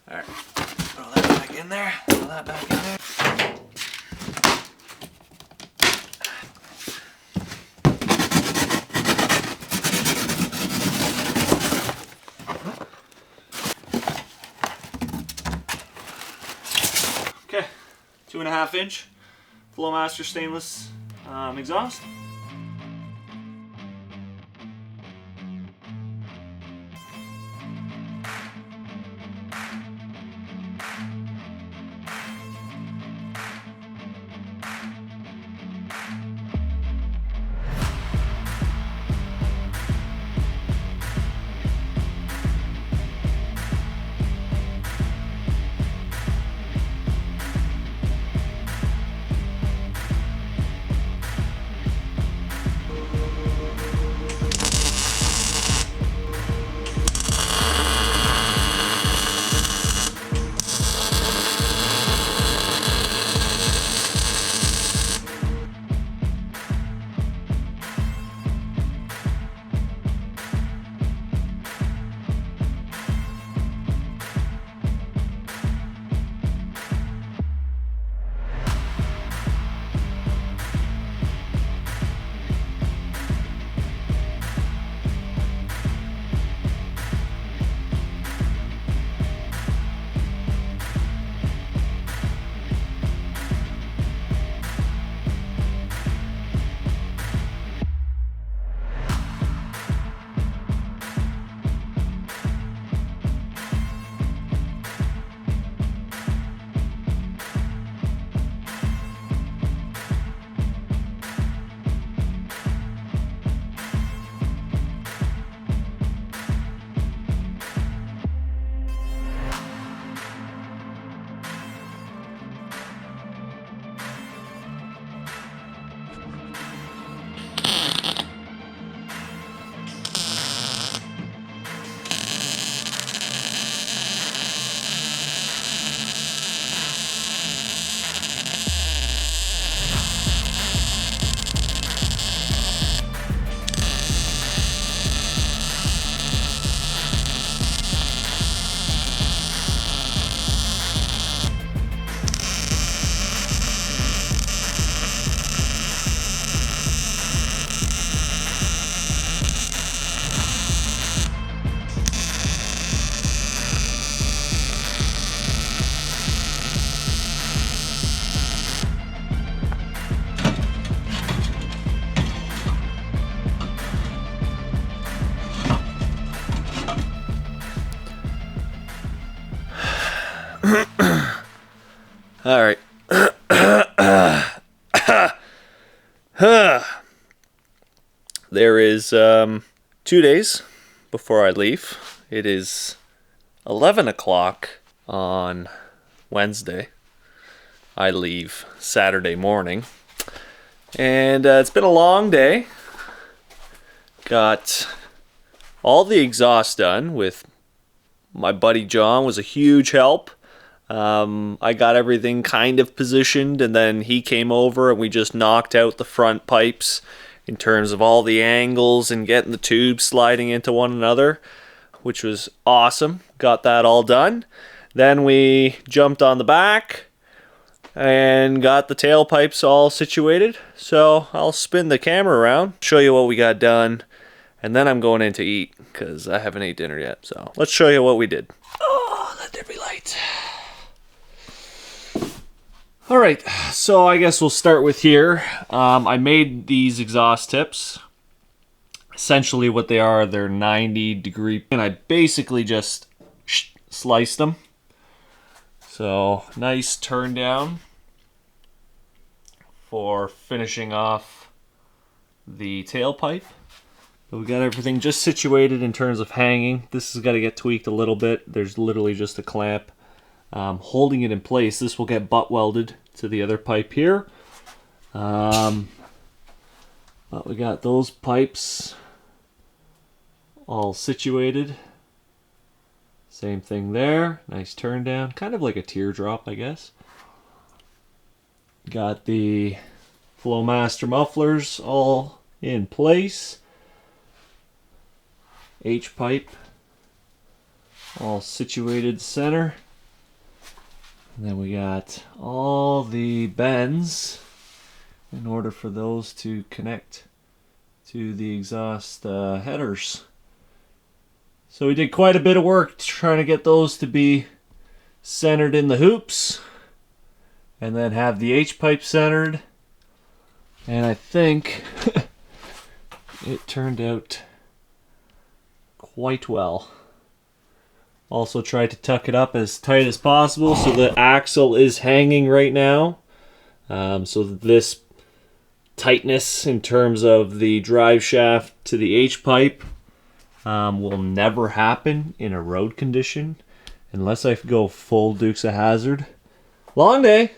Speaker 2: All right. Throw that back in there. Throw that back in there. Okay, 2.5 inch Flowmaster stainless exhaust.
Speaker 1: All right. There is 2 days before I leave. It is 11 o'clock on Wednesday. I leave Saturday morning. And it's been a long day. Got all the exhaust done with my buddy John, was a huge help. I got everything kind of positioned, and then he came over and we just knocked out the front pipes in terms of all the angles and getting the tubes sliding into one another, which was awesome. Got that all done. Then we jumped on the back and got the tailpipes all situated. So I'll spin the camera around, show you what we got done, and then I'm going in to eat because I haven't ate dinner yet. So let's show you what we did. Oh, let there be light. All right, so I guess we'll start with here. I made these exhaust tips. Essentially what they are, they're 90-degree, and I basically just sliced them. So nice turn down for finishing off the tailpipe. But we got everything just situated in terms of hanging. This has got to get tweaked a little bit. There's literally just a clamp holding it in place. This will get butt welded to the other pipe here. But we got those pipes all situated. Same thing there. Nice turn down. Kind of like a teardrop, I guess. Got the Flowmaster mufflers all in place. H-pipe all situated center. And then we got all the bends in order for those to connect to the exhaust headers. So we did quite a bit of work trying to get those to be centered in the hoops, and then have the H-pipe centered. And I think it turned out quite well. Also tried to tuck it up as tight as possible so the axle is hanging right now. So this tightness in terms of the drive shaft to the H-pipe will never happen in a road condition unless I go full Dukes of Hazzard. Long day.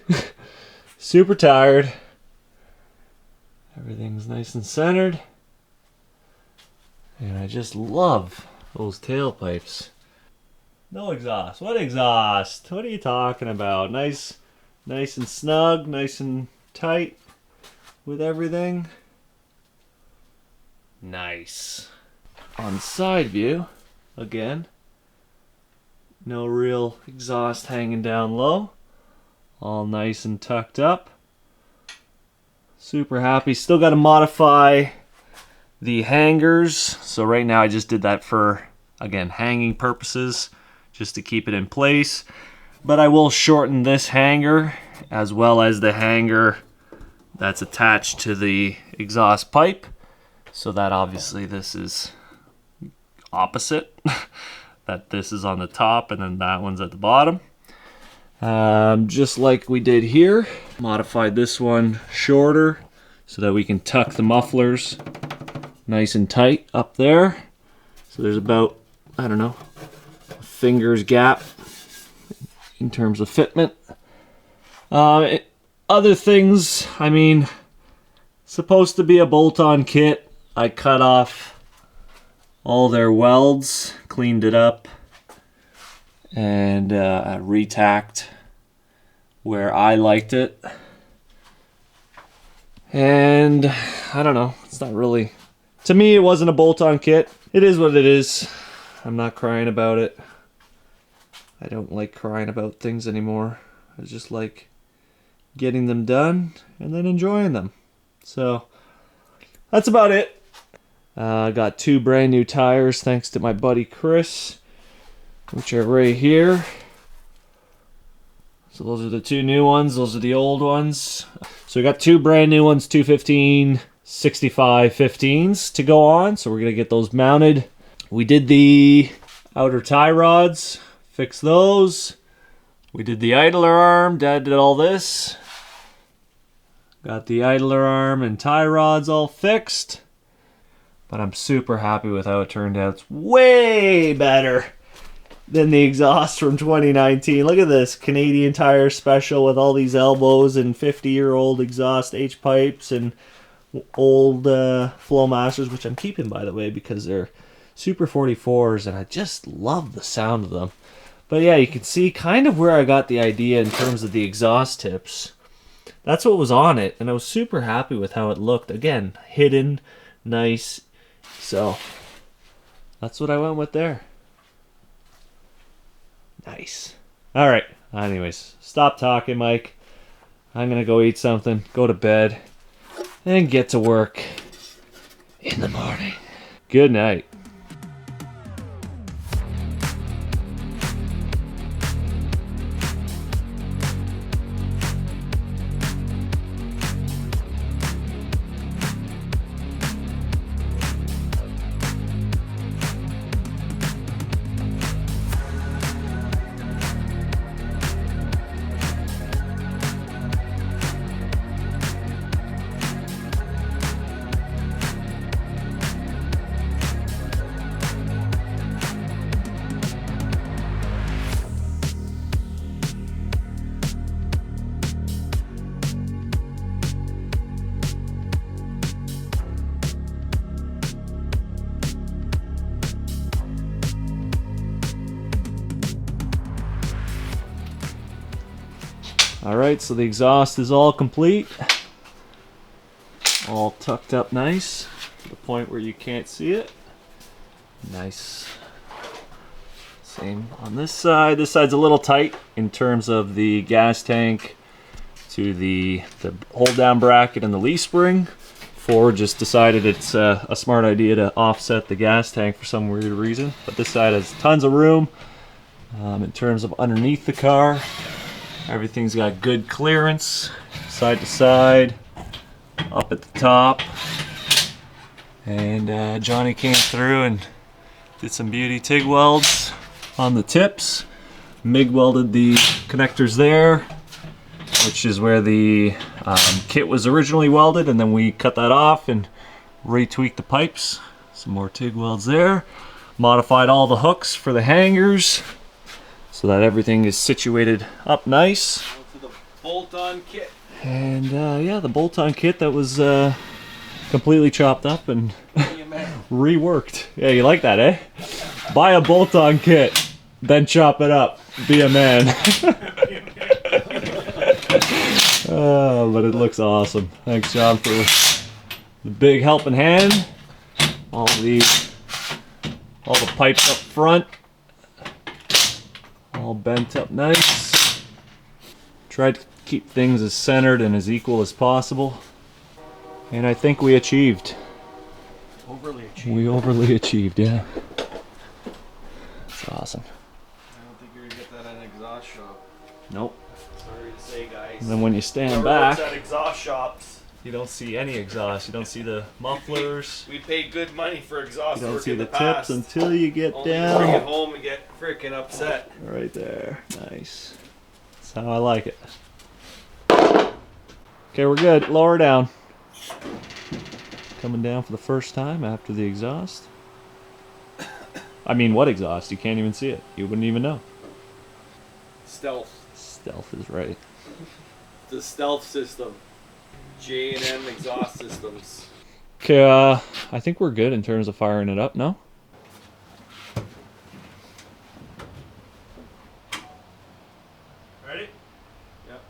Speaker 1: Super tired. Everything's nice and centered. And I just love those tailpipes. No exhaust. What exhaust? What are you talking about? Nice and snug, nice and tight with everything. Nice. On side view, again, no real exhaust hanging down low. All nice and tucked up. Super happy. Still got to modify the hangers. So right now I just did that for, again, hanging purposes, just to keep it in place. But I will shorten this hanger as well as the hanger that's attached to the exhaust pipe, so that obviously this is opposite. That this is on the top and then that one's at the bottom. Just like we did here, modified this one shorter so that we can tuck the mufflers nice and tight up there. So there's about, I don't know, a finger's gap in terms of fitment. Other things, I mean, supposed to be a bolt-on kit. I cut off all their welds, cleaned it up, and retacked where I liked it. And I don't know, it's not really, to me it wasn't a bolt-on kit. It is what it is. I'm not crying about it. I don't like crying about things anymore. I just like getting them done and then enjoying them. So that's about it. Got 2 brand new tires thanks to my buddy Chris, which are right here. So those are the 2 new ones. Those are the old ones. So we got 2 brand new ones, 215 65 15s to go on. So we're going to get those mounted. We did the outer tie rods, fix those.
Speaker 2: We did the idler arm. Dad did all this. Got the idler arm and tie rods all fixed. But I'm super happy with how it turned out. It's way better than the exhaust from 2019. Look at this Canadian Tire Special with all these elbows and 50-year-old exhaust H-pipes and old Flowmasters, which I'm keeping, by the way, because they're Super 44s and I just love the sound of them. But yeah, you can see kind of where I got the idea in terms of the exhaust tips. That's what was on it, and I was super happy with how it looked. Again, hidden, nice. So that's what I went with there. Nice. All right. Anyways, stop talking, Mike. I'm going to go eat something, go to bed, and get to work in the morning. Good night. Alright, so the exhaust is all complete. All tucked up nice to the point where you can't see it. Nice. Same on this side. This side's a little tight in terms of the gas tank to the hold down bracket and the leaf spring. Ford just decided it's a smart idea to offset the gas tank for some weird reason. But this side has tons of room in terms of underneath the car. Everything's got good clearance, side to side, up at the top. And Johnny came through and did some beauty TIG welds on the tips. MIG welded the connectors there, which is where the kit was originally welded, and then we cut that off and retweaked the pipes. Some more TIG welds there. Modified all the hooks for the hangers, so that everything is situated up nice.
Speaker 3: To the bolt-on kit.
Speaker 2: And yeah, the bolt-on kit that was completely chopped up and reworked. Yeah, you like that, eh? Buy a bolt-on kit, then chop it up. Be a man. Oh, but it looks awesome. Thanks, John, for the big helping hand. All the pipes up front. All bent up nice. Tried to keep things as centered and as equal as possible. And I think we achieved.
Speaker 3: Overly achieved.
Speaker 2: We overly achieved, yeah. That's awesome.
Speaker 3: I don't think you're gonna get that at an exhaust shop.
Speaker 2: Nope.
Speaker 3: Sorry to say, guys.
Speaker 2: And then when you stand
Speaker 3: Whoever
Speaker 2: back,
Speaker 3: works at exhaust shops.
Speaker 2: you don't see any exhaust. You don't see the mufflers.
Speaker 3: We paid good money for exhaust
Speaker 2: You don't
Speaker 3: work
Speaker 2: see
Speaker 3: in
Speaker 2: the
Speaker 3: the past.
Speaker 2: tips until you get
Speaker 3: Only to bring it
Speaker 2: down.
Speaker 3: home and get freaking upset.
Speaker 2: Right there. Nice. That's how I like it. Okay, we're good. Lower down. Coming down for the first time after the exhaust. I mean, what exhaust? You can't even see it. You wouldn't even know.
Speaker 3: Stealth.
Speaker 2: Stealth is right.
Speaker 3: The stealth system. J&M exhaust systems.
Speaker 2: Okay, I think we're good in terms of firing it up, no?
Speaker 3: Ready? Yep.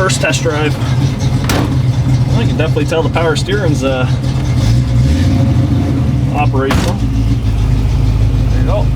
Speaker 2: first test drive. I can definitely tell the power steering's operational. There you go.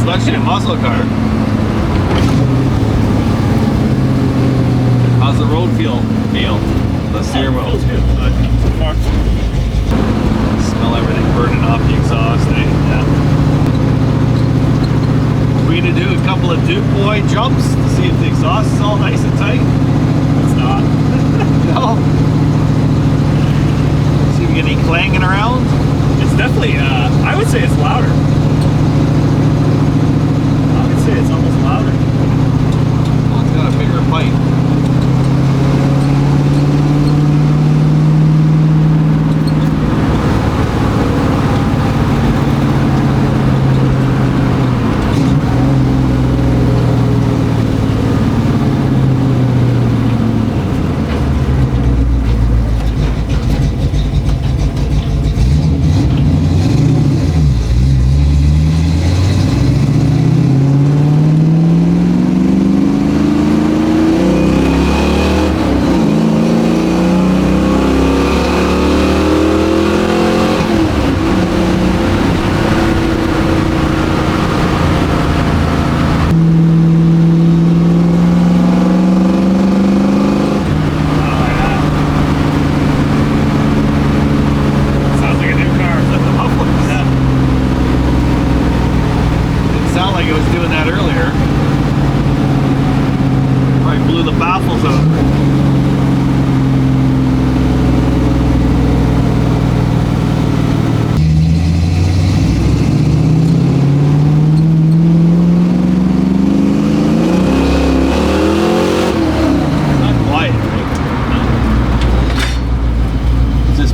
Speaker 3: Especially a muscle car. How's the road feel? The steering wheel.
Speaker 2: Feels good. So far. Smell everything burning off the exhaust. Yeah.
Speaker 3: We need to do a couple of Duke Boy jumps to see if the exhaust is all nice and tight.
Speaker 2: It's not.
Speaker 3: No. See if we get any clanging around.
Speaker 2: It's definitely, I would say it's louder. It's almost louder.
Speaker 3: Well, it's got a bigger pipe.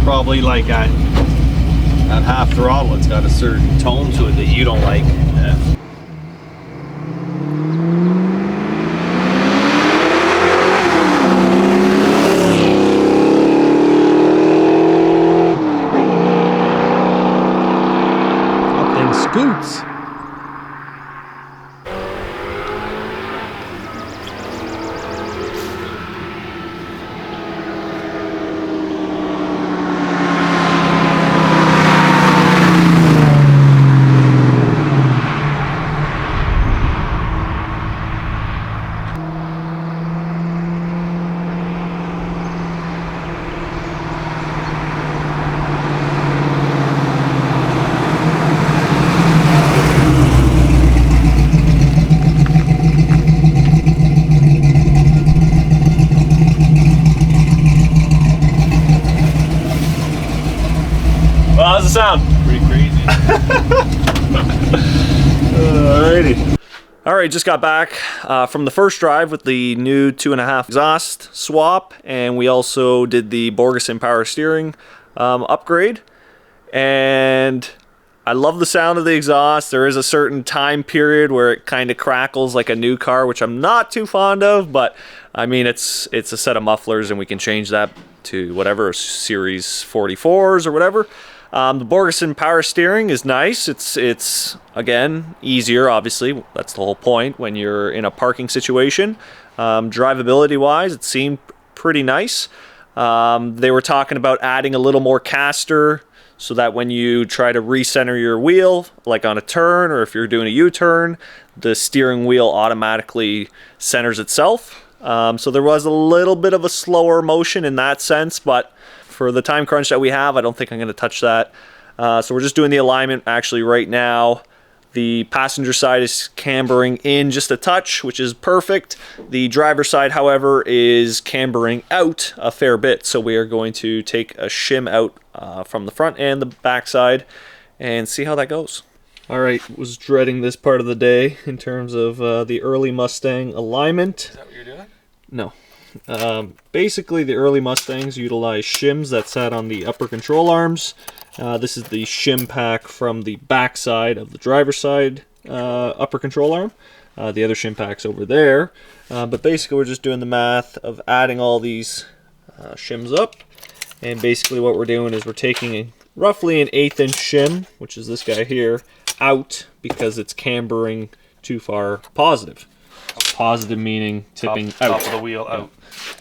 Speaker 3: Probably like at half throttle, it's got a certain tone to it that you don't like. Yeah. That thing scoots.
Speaker 2: Well, how's it sound?
Speaker 3: Pretty crazy.
Speaker 2: Alrighty.
Speaker 1: Alright, just got back from the first drive with the new 2.5 exhaust swap, and we also did the Borgeson power steering upgrade. And I love the sound of the exhaust. There is a certain time period where it kind of crackles like a new car, which I'm not too fond of, but I mean, it's a set of mufflers and we can change that to whatever, Series 44s or whatever. The Borgeson power steering is nice. It's again easier, obviously. That's the whole point when you're in a parking situation. Drivability wise, it seemed pretty nice. They were talking about adding a little more caster so that when you try to recenter your wheel, like on a turn or if you're doing a U-turn, the steering wheel automatically centers itself. So there was a little bit of a slower motion in that sense, but for the time crunch that we have, I don't think I'm going to touch that. So we're just doing the alignment actually right now. The passenger side is cambering in just a touch, which is perfect. The driver side, however, is cambering out a fair bit. So we are going to take a shim out from the front and the back side and see how that goes. All right, was dreading this part of the day in terms of the early Mustang alignment.
Speaker 3: Is that what you're doing?
Speaker 1: No.
Speaker 2: Basically, the early Mustangs utilized shims that sat on the upper control arms. This is the shim pack from the back side of the driver's side upper control arm. The other shim pack's over there. But basically, we're just doing the math of adding all these shims up. And basically what we're doing is we're taking roughly an 1/8 inch shim, which is this guy here, out because it's cambering too far positive. Positive meaning tipping out.
Speaker 3: Top of the wheel out.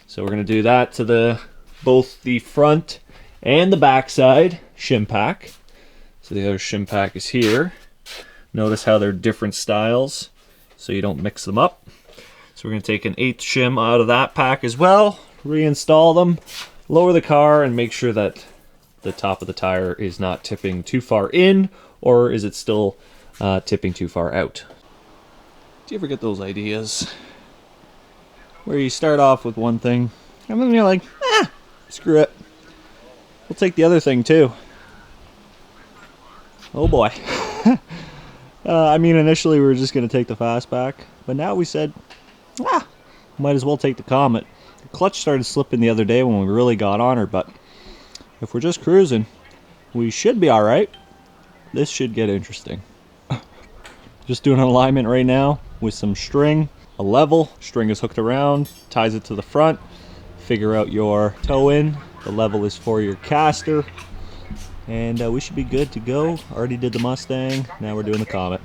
Speaker 2: So we're going to do that to both the front and the back side shim pack. So the other shim pack is here. Notice how they're different styles, so you don't mix them up. So we're going to take an 1/8 shim out of that pack as well, reinstall them, lower the car, and make sure that the top of the tire is not tipping too far in, or is it still tipping too far out. Do you ever get those ideas where you start off with one thing and then you're like, screw it, we'll take the other thing too? Oh boy. I mean, initially we were just going to take the Fastback, but now we said, might as well take the Comet. The clutch started slipping the other day when we really got on her, but if we're just cruising, we should be alright. This should get interesting. Just doing an alignment right now with some string, a level. String is hooked around, ties it to the front. Figure out your toe in. The level is for your caster. And we should be good to go. Already did the Mustang, now we're doing the Comet.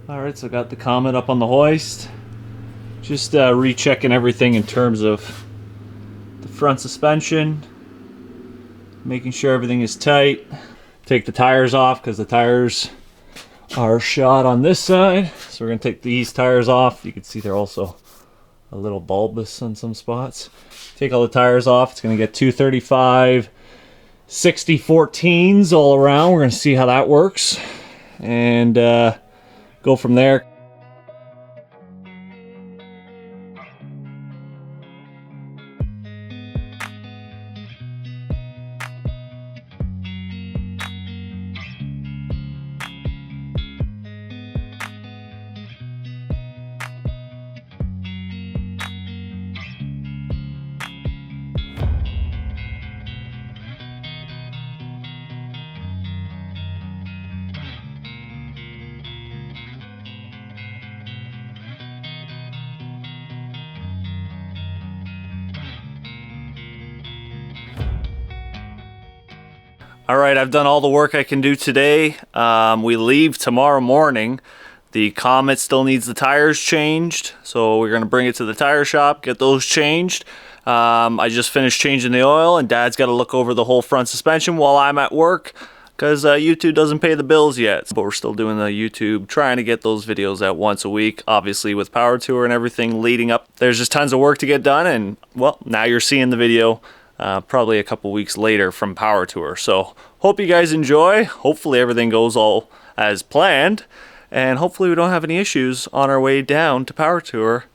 Speaker 2: Alright, so got the Comet up on the hoist. Just rechecking everything in terms of the front suspension. Making sure everything is tight. Take the tires off because the tires are shot on this side. So we're going to take these tires off. You can see they're also a little bulbous on some spots. Take all the tires off. It's going to get 235 60/14s all around. We're going to see how that works. And go from there.
Speaker 1: Alright, I've done all the work I can do today. We leave tomorrow morning. The Comet still needs the tires changed, so we're going to bring it to the tire shop, get those changed. I just finished changing the oil, and Dad's got to look over the whole front suspension while I'm at work, because YouTube doesn't pay the bills yet. But we're still doing the YouTube, trying to get those videos out once a week. Obviously with Power Tour and everything leading up, there's just tons of work to get done, and well, now you're seeing the video probably a couple weeks later from Power Tour. So hope you guys enjoy. Hopefully everything goes all as planned, and hopefully we don't have any issues on our way down to Power Tour